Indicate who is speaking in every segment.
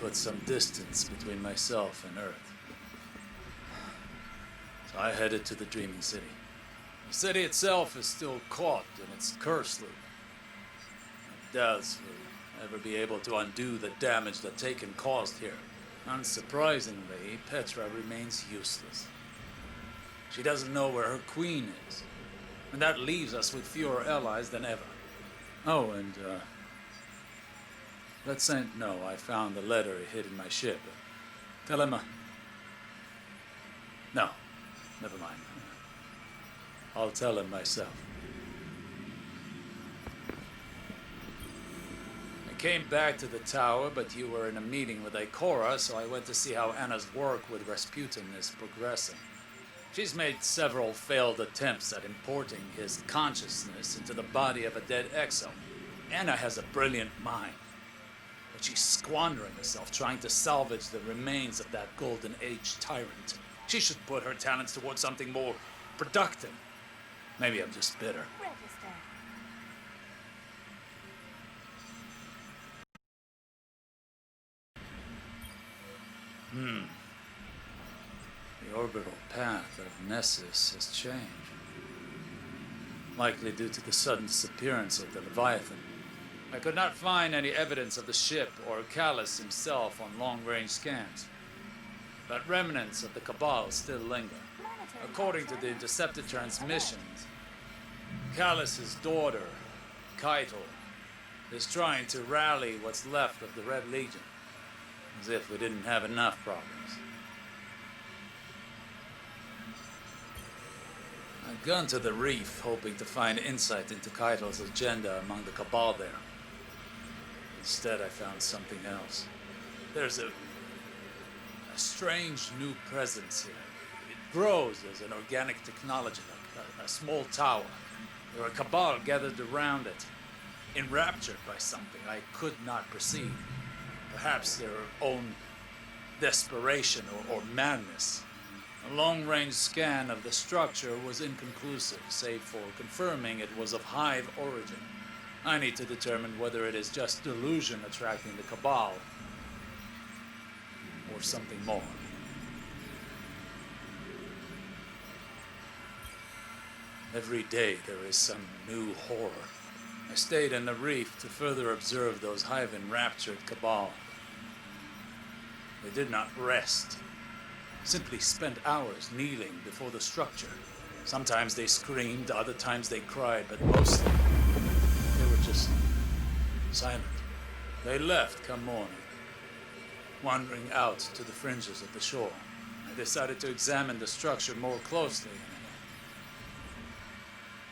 Speaker 1: put some distance between myself and Earth. So I headed to the Dreaming City. The city itself is still caught in its curse loop. Deaths will never be able to undo the damage that Taken caused here. Unsurprisingly, Petra remains useless. She doesn't know where her queen is, and that leaves us with fewer allies than ever. Oh, and, let Saint know I found the letter he hid in my ship. Tell him, no, never mind. I'll tell him myself. I came back to the tower, but you were in a meeting with Ikora, so I went to see how Anna's work with Rasputin is progressing. She's made several failed attempts at importing his consciousness into the body of a dead exo. Anna has a brilliant mind, but she's squandering herself trying to salvage the remains of that Golden Age tyrant. She should put her talents towards something more productive. Maybe I'm just bitter.
Speaker 2: Register.
Speaker 1: The orbital path of Nessus has changed. Likely due to the sudden disappearance of the Leviathan. I could not find any evidence of the ship or Callus himself on long-range scans. But remnants of the Cabal still linger. According to the intercepted transmissions, Callus's daughter, Keitel, is trying to rally what's left of the Red Legion. As if we didn't have enough problems. I've gone to the reef, hoping to find insight into Keitel's agenda among the Cabal there. Instead, I found something else. There's a strange new presence here. It grows as an organic technology, like a small tower. There are Cabal gathered around it, enraptured by something I could not perceive. Perhaps their own desperation or madness. A long-range scan of the structure was inconclusive, save for confirming it was of Hive origin. I need to determine whether it is just delusion attracting the Cabal, or something more. Every day there is some new horror. I stayed in the reef to further observe those Hive-enraptured Cabal. They did not rest. Simply spent hours kneeling before the structure. Sometimes they screamed, other times they cried, but mostly they were just silent. They left come morning, wandering out to the fringes of the shore. I decided to examine the structure more closely.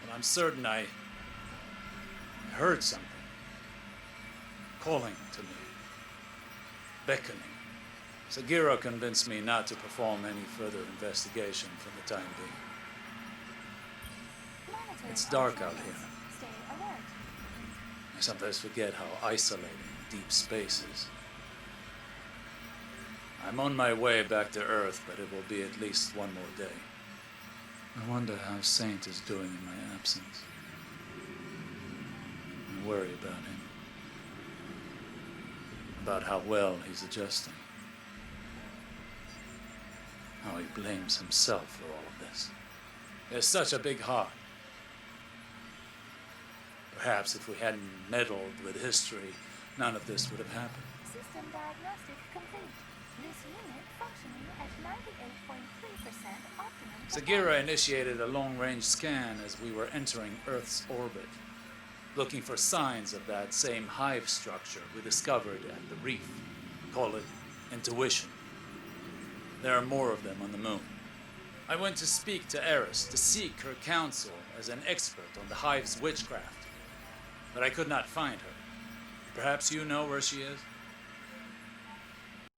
Speaker 1: But I'm certain I heard something calling to me, beckoning. Sagira convinced me not to perform any further investigation for the time being. It's dark out here.
Speaker 2: Stay alert.
Speaker 1: I sometimes forget how isolating deep space is. I'm on my way back to Earth, but it will be at least one more day. I wonder how Saint is doing in my absence. I worry about him. About how well he's adjusting. How he blames himself for all of this. He has such a big heart. Perhaps if we hadn't meddled with history, none of this would have happened.
Speaker 2: System diagnostic complete. This unit functioning at 98.3% optimum.
Speaker 1: Sagira initiated a long-range scan as we were entering Earth's orbit, looking for signs of that same hive structure we discovered at the reef. Call it intuition. There are more of them on the moon. I went to speak to Eris to seek her counsel as an expert on the hive's witchcraft, but I could not find her. Perhaps you know where she is?